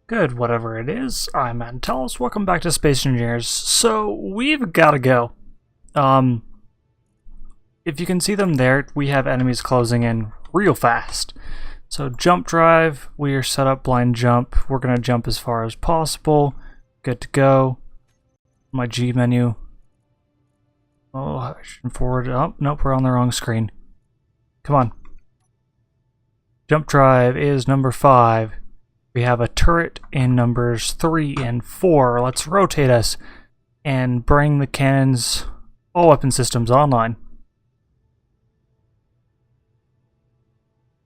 Good, whatever it is. I'm Antalous. Welcome back to Space Engineers. So we've got to go. If you can see them there, we have enemies closing in real fast. So jump drive, we are set up blind jump. We're gonna jump as far as possible. Good to go. My G menu. Oh, forward. Oh, nope, we're on the wrong screen. Come on. Jump drive is number 5. We have a turret in numbers 3 and 4. Let's rotate us and bring the cannons, all weapon systems online.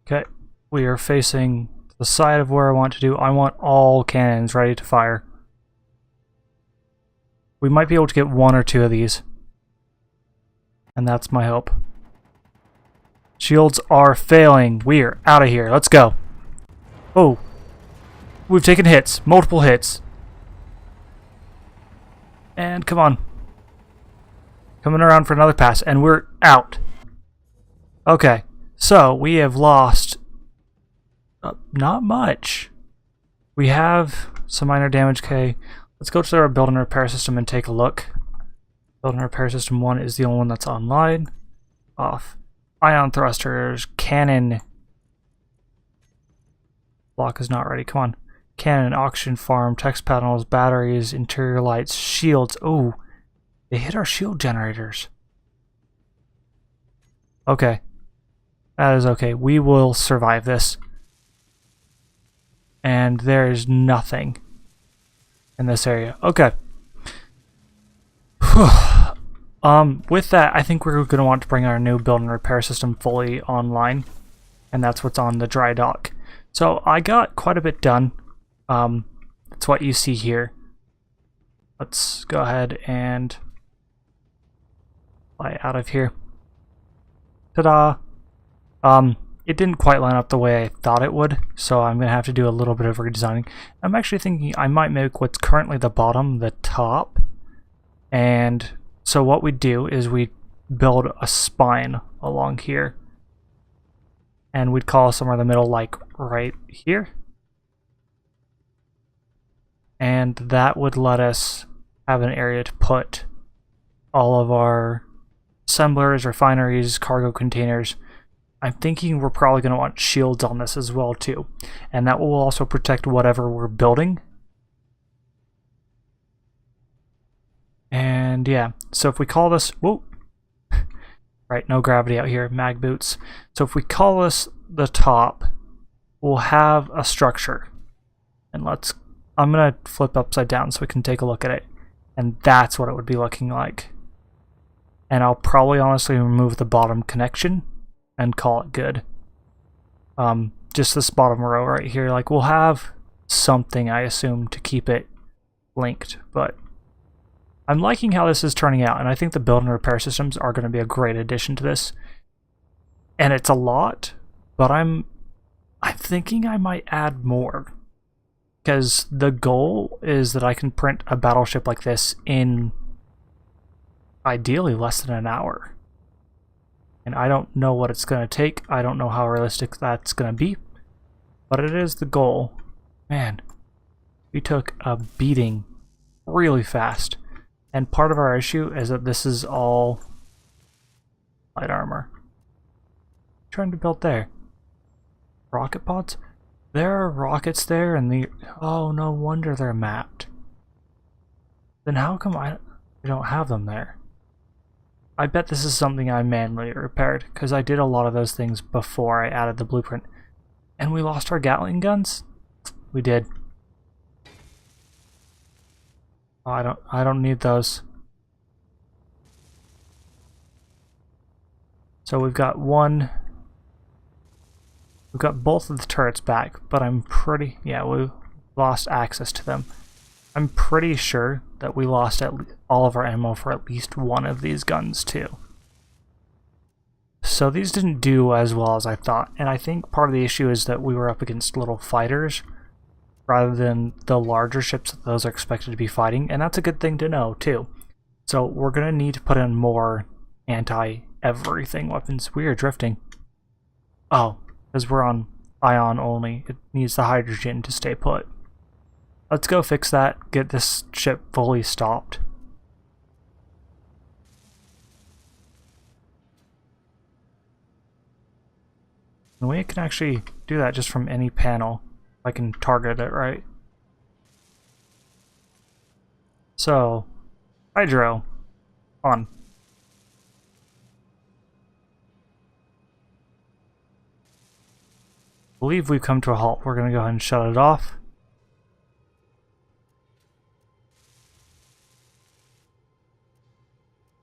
Okay, we are facing the side of where I want to do. I want all cannons ready to fire. We might be able to get 1 or 2 of these. And that's my hope. Shields are failing. We're out of here. Let's go. Oh. We've taken hits. Multiple hits. And come on. Coming around for another pass. And we're out. Okay. So, we have lost not much. We have some minor damage. Okay. Let's go to our build and repair system and take a look. Build and repair system 1 is the only one that's online. Off. Ion thrusters. Cannon. Block is not ready. Come on. Cannon, oxygen farm, text panels, batteries, interior lights, shields. Oh, they hit our shield generators. Okay. That is okay. We will survive this. And there is nothing in this area. Okay. With that, I think we're going to want to bring our new build and repair system fully online. And that's what's on the Drydock. So I got quite a bit done. That's what you see here. Let's go ahead and fly out of here. Ta-da! It didn't quite line up the way I thought it would, so I'm going to have to do a little bit of redesigning. I'm actually thinking I might make what's currently the bottom the top. And so what we do is we build a spine along here. And we'd call somewhere in the middle, like right here. And that would let us have an area to put all of our assemblers, refineries, cargo containers. I'm thinking we're probably going to want shields on this as well too. And that will also protect whatever we're building. And yeah, so if we call this... Whoa! Right, no gravity out here, mag boots. So if we call this the top, we'll have a structure. And I'm going to flip upside down so we can take a look at it. And that's what it would be looking like. And I'll probably honestly remove the bottom connection and call it good. Just this bottom row right here. Like, we'll have something, I assume, to keep it linked. But I'm liking how this is turning out. And I think the build and repair systems are going to be a great addition to this. And it's a lot, but I'm thinking I might add more. Because the goal is that I can print a battleship like this in ideally less than an hour. And I don't know what it's going to take. I don't know how realistic that's going to be. But it is the goal. Man, we took a beating really fast. And part of our issue is that this is all light armor. Trying to build there. Rocket pods? There are rockets there, and oh, no wonder they're mapped. Then how come I don't have them there? I bet this is something I manually repaired, because I did a lot of those things before I added the blueprint. And we lost our Gatling guns? We did. Oh, I don't need those. So we've got one. We've got both of the turrets back, but I'm pretty... Yeah, we lost access to them. I'm pretty sure that we lost all of our ammo for at least one of these guns, too. So these didn't do as well as I thought, and I think part of the issue is that we were up against little fighters rather than the larger ships that those are expected to be fighting, and that's a good thing to know, too. So we're going to need to put in more anti-everything weapons. We are drifting. Oh. Because we're on ion only. It needs the hydrogen to stay put. let's go fix that, get this ship fully stopped. And we can actually do that just from any panel. I can target it right. So, hydro, on. I believe we've come to a halt. We're going to go ahead and shut it off.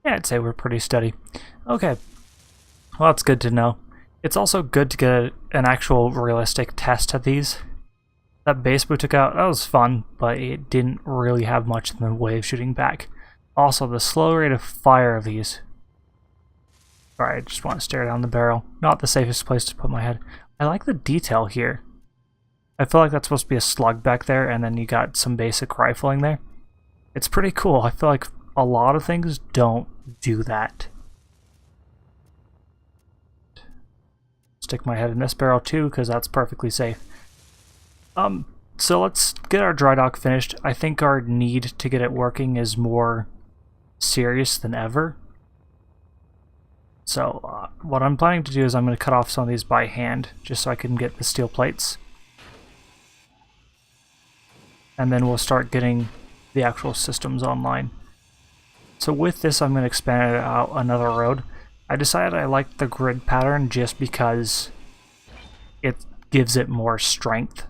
Yeah, I'd say we're pretty steady. Okay, well that's good to know. It's also good to get an actual realistic test of these. That base we took out, that was fun, but it didn't really have much in the way of shooting back. Also, the slow rate of fire of these. Sorry, I just want to stare down the barrel. Not the safest place to put my head. I like the detail here. I feel like that's supposed to be a slug back there, and then you got some basic rifling there. It's pretty cool. I feel like a lot of things don't do that. Stick my head in this barrel too, because that's perfectly safe. So let's get our dry dock finished. I think our need to get it working is more serious than ever. So what I'm planning to do is I'm going to cut off some of these by hand, just so I can get the steel plates. And then we'll start getting the actual systems online. So with this, I'm going to expand it out another road. I decided I like the grid pattern just because it gives it more strength.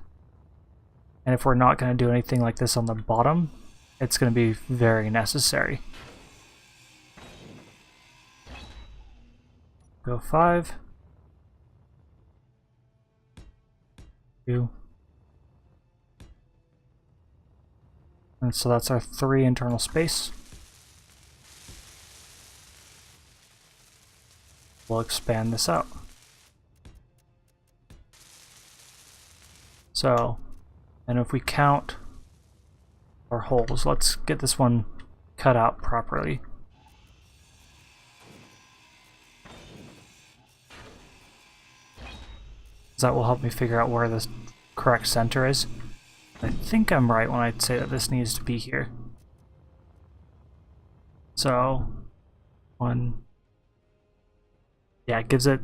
And if we're not going to do anything like this on the bottom, it's going to be very necessary. Go 5. 2. And so that's our 3 internal space. We'll expand this out. So, and if we count our holes, let's get this one cut out properly. That will help me figure out where the correct center is. I think I'm right when I say that this needs to be here. So, 1. Yeah, it gives it...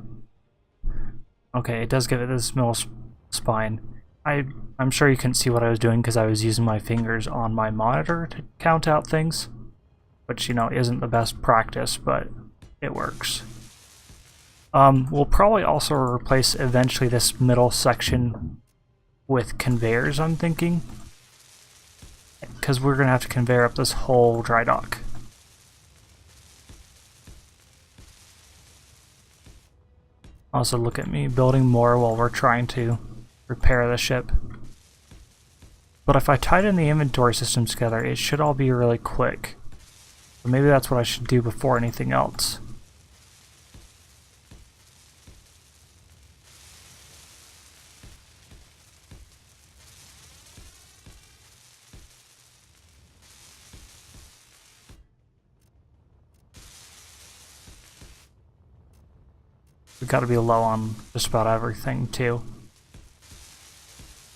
Okay, it does give it this middle spine. I'm sure you couldn't see what I was doing because I was using my fingers on my monitor to count out things. Which, you know, isn't the best practice, but it works. We'll probably also replace eventually this middle section with conveyors, I'm thinking. Because we're going to have to conveyor up this whole dry dock. Also, look at me building more while we're trying to repair the ship. But if I tighten the inventory systems together, it should all be really quick. Or maybe that's what I should do before anything else. We've got to be low on just about everything, too.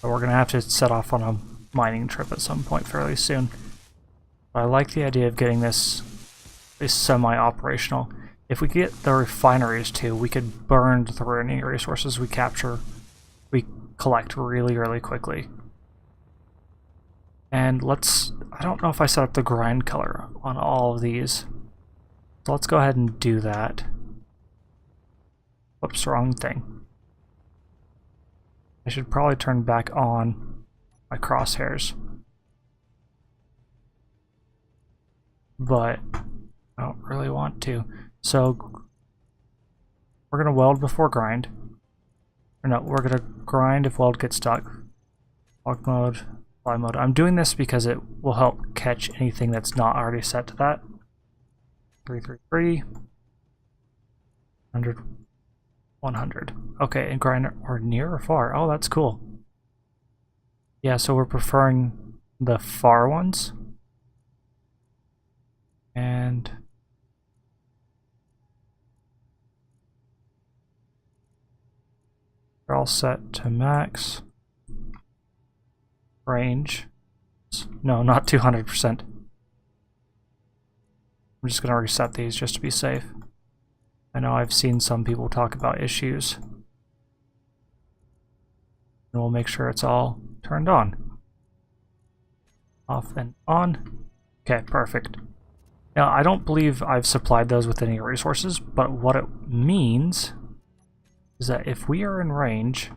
So we're going to have to set off on a mining trip at some point fairly soon. But I like the idea of getting this semi-operational. If we get the refineries, too, we could burn through any resources we collect really, really quickly. And I don't know if I set up the grind color on all of these. So let's go ahead and do that. Whoops, wrong thing. I should probably turn back on my crosshairs. But I don't really want to. So we're going to weld before grind. Or no, we're going to grind if weld gets stuck. Lock mode, fly mode. I'm doing this because it will help catch anything that's not already set to that. 333. 100. 100. Okay, and grind or near or far? Oh, that's cool. Yeah, so we're preferring the far ones. And they're all set to max range. No, not 200%. I'm just going to reset these just to be safe. I know I've seen some people talk about issues. And we'll make sure it's all turned on. Off and on. Okay, perfect. Now, I don't believe I've supplied those with any resources, but what it means is that if we are in range,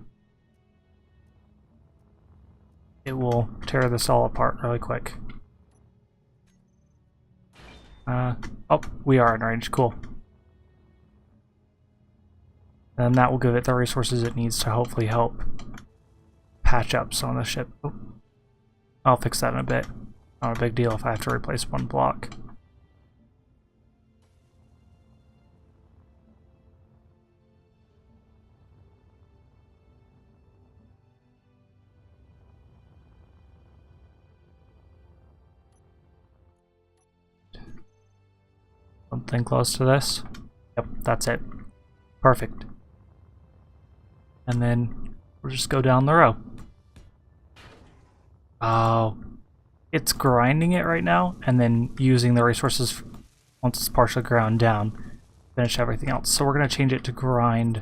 it will tear this all apart really quick. Oh, we are in range. Cool. And that will give it the resources it needs to hopefully help patch up some of the ship. Oh, I'll fix that in a bit. Not a big deal if I have to replace one block. Something close to this. Yep, that's it. Perfect. And then we'll just go down the row. Oh, it's grinding it right now and then using the resources once it's partially ground down, finish everything else. So we're going to change it to grind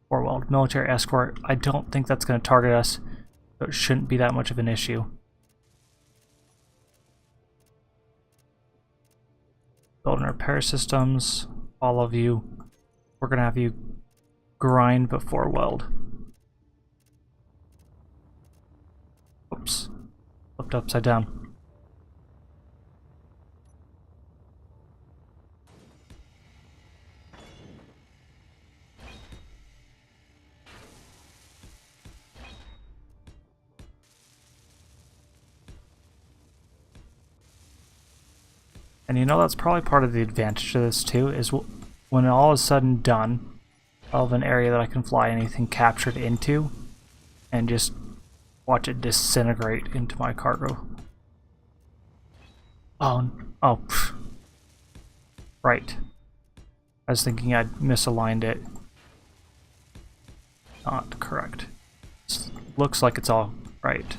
or weld. Military escort. I don't think that's going to target us, so it shouldn't be that much of an issue. Build and repair systems, all of you. We're going to have you grind before weld. Oops. Flipped upside down. And you know, that's probably part of the advantage of this too, is when all is said and done, I'll have an area that I can fly anything captured into and just watch it disintegrate into my cargo. Oh, pff. Right. I was thinking I'd misaligned it. Not correct. Looks like it's all right.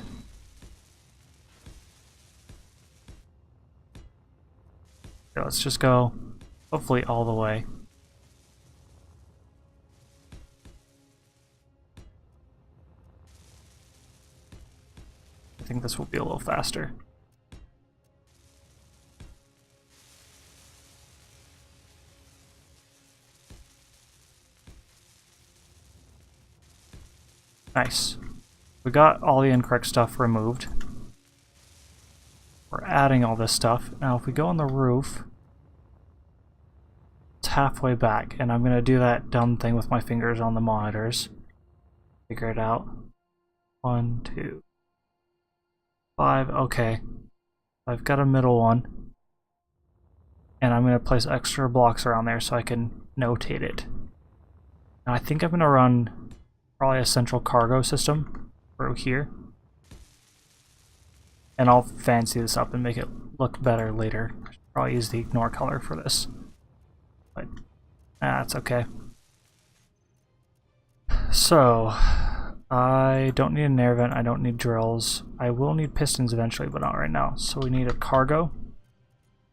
Okay, let's just go, hopefully all the way. I think this will be a little faster. Nice. We got all the incorrect stuff removed. We're adding all this stuff. Now if we go on the roof, it's halfway back, and I'm going to do that dumb thing with my fingers on the monitors. Figure it out. 1, 2, 5, okay. I've got a middle one. And I'm going to place extra blocks around there so I can notate it. Now I think I'm going to run probably a central cargo system through here. And I'll fancy this up and make it look better later. I should probably use the ignore color for this. But that's okay. So I don't need an air vent, I don't need drills. I will need pistons eventually, but not right now. So we need a cargo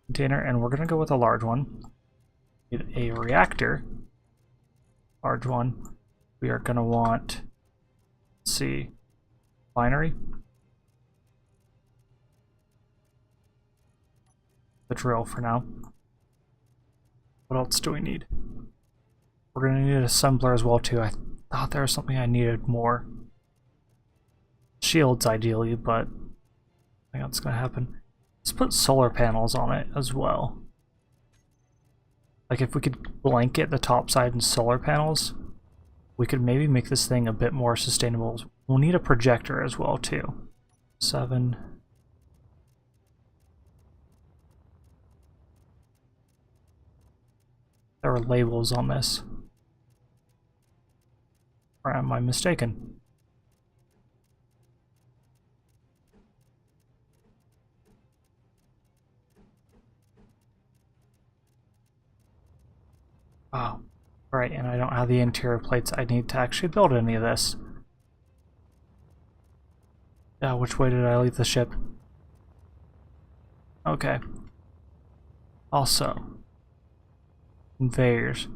container, and we're gonna go with a large one. Need a reactor, large one. We are gonna want, let's see, binary. The drill for now. What else do we need? We're gonna need an assembler as well too. I thought there was something I needed more. Shields ideally, but I think that's gonna happen. Let's put solar panels on it as well. Like if we could blanket the top side in solar panels, we could maybe make this thing a bit more sustainable. We'll need a projector as well too. 7. There were labels on this. Or am I mistaken? Oh, right, and I don't have the interior plates I need to actually build any of this. Which way did I leave the ship? Okay. Also, conveyors.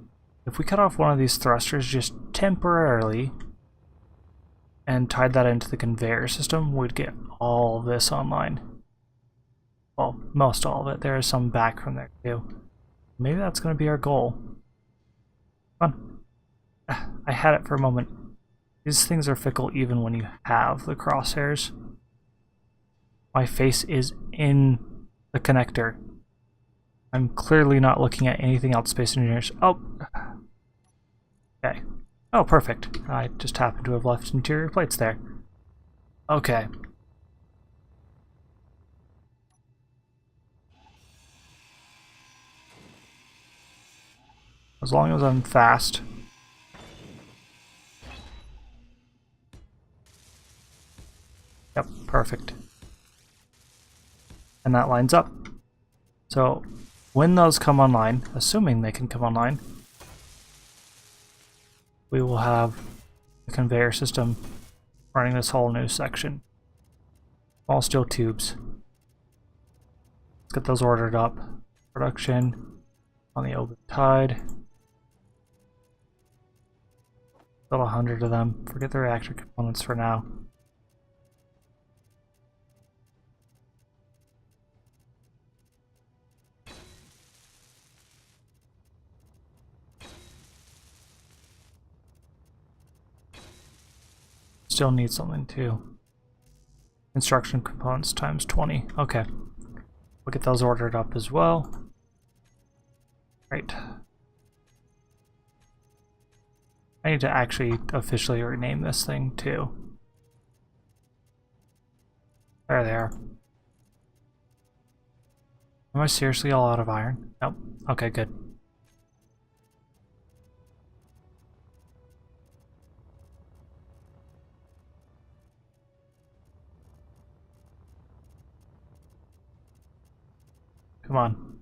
If we cut off one of these thrusters just temporarily and tied that into the conveyor system, we'd get all of this online. Well, most all of it. There is some back from there too. Maybe that's going to be our goal. Come on. I had it for a moment. These things are fickle even when you have the crosshairs. My face is in the connector. I'm clearly not looking at anything else, Space Engineers. Oh! Okay. Oh, perfect. I just happened to have left interior plates there. Okay. As long as I'm fast. Yep, perfect. And that lines up. So, when those come online, assuming they can come online, we will have the conveyor system running this whole new section. All steel tubes. Let's get those ordered up. Production on the open tide. Build 100 of them. Forget the reactor components for now. Still need something too. Construction components times 20. Okay. We'll get those ordered up as well. Right. I need to actually officially rename this thing too. There they are. Am I seriously all out of iron? Nope. Okay, good. Come on.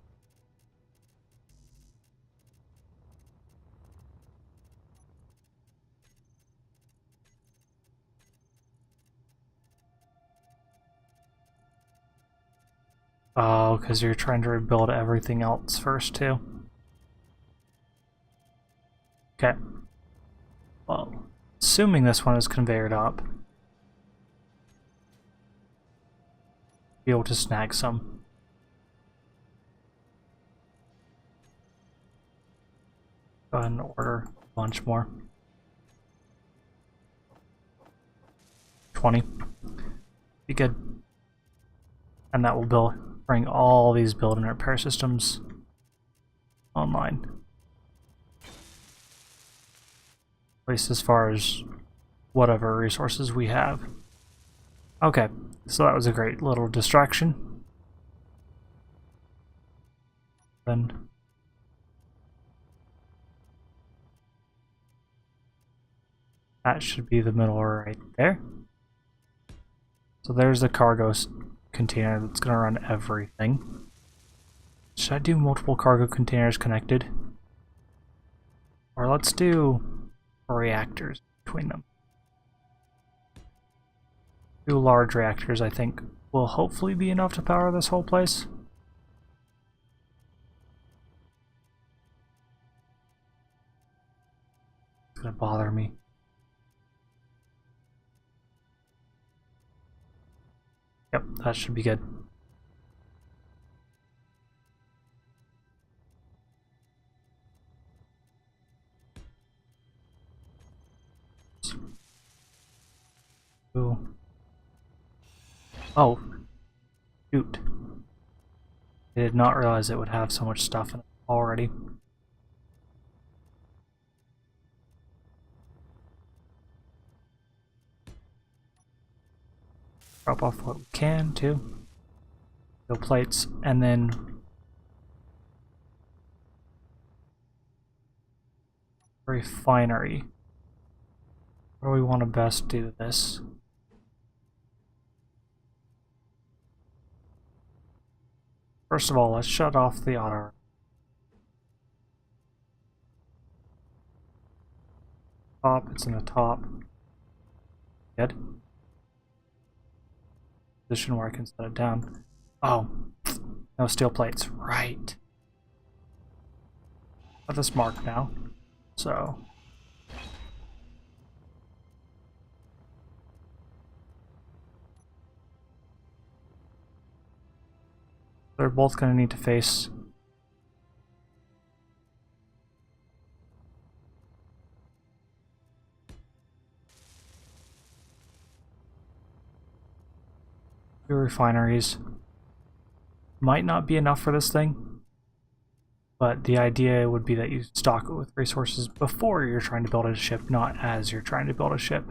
Oh, because you're trying to rebuild everything else first, too. Okay. Well, assuming this one is conveyored up, be able to snag some. Go ahead and order a bunch more. 20. Be good. And that will bring all these build and repair systems online. At least as far as whatever resources we have. Okay, so that was a great little distraction. Then that should be the middle right there. So there's the cargo container that's going to run everything. Should I do multiple cargo containers connected? Or let's do reactors between them. 2 large reactors, I think, will hopefully be enough to power this whole place. It's going to bother me. Yep, that should be good. Ooh. Oh, shoot. I did not realize it would have so much stuff in it already. Drop off what we can too. Go plates, and then refinery. Where do we want to best do this? First of all, let's shut off the auto. Top, it's in the top. Good. Position where I can set it down. Oh, No steel plates. Right. Got this marked now. So. They're both going to need to face. Two refineries. Might not be enough for this thing, but the idea would be that you stock it with resources before you're trying to build a ship, not as you're trying to build a ship.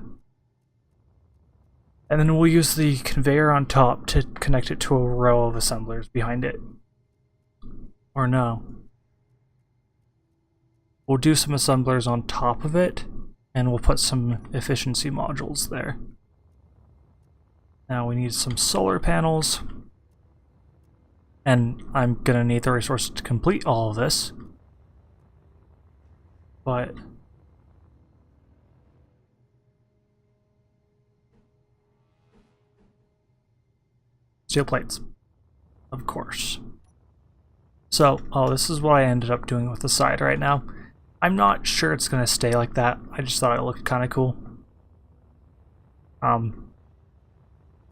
And then we'll use the conveyor on top to connect it to a row of assemblers behind it. Or no. We'll do some assemblers on top of it, and we'll put some efficiency modules there. Now we need some solar panels. And I'm gonna need the resources to complete all of this. But steel plates, of course. So, this is what I ended up doing with the side right now. I'm not sure it's gonna stay like that. I just thought it looked kind of cool.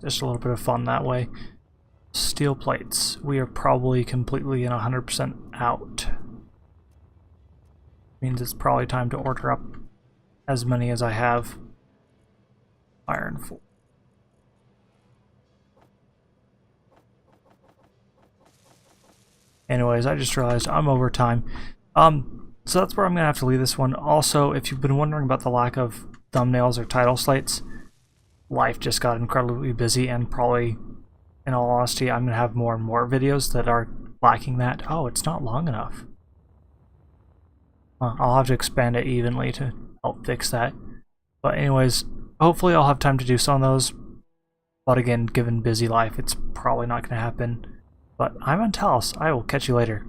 Just a little bit of fun that way. Steel plates. We are probably completely and 100% out. Means it's probably time to order up as many as I have iron for. Anyways, I just realized I'm over time. So that's where I'm going to have to leave this one. Also, if you've been wondering about the lack of thumbnails or title slates, life just got incredibly busy, and probably, in all honesty, I'm going to have more and more videos that are lacking that. Oh, it's not long enough. I'll have to expand it evenly to help fix that. But anyways, hopefully I'll have time to do some of those. But again, given busy life, it's probably not going to happen. But I'm Antalous. I will catch you later.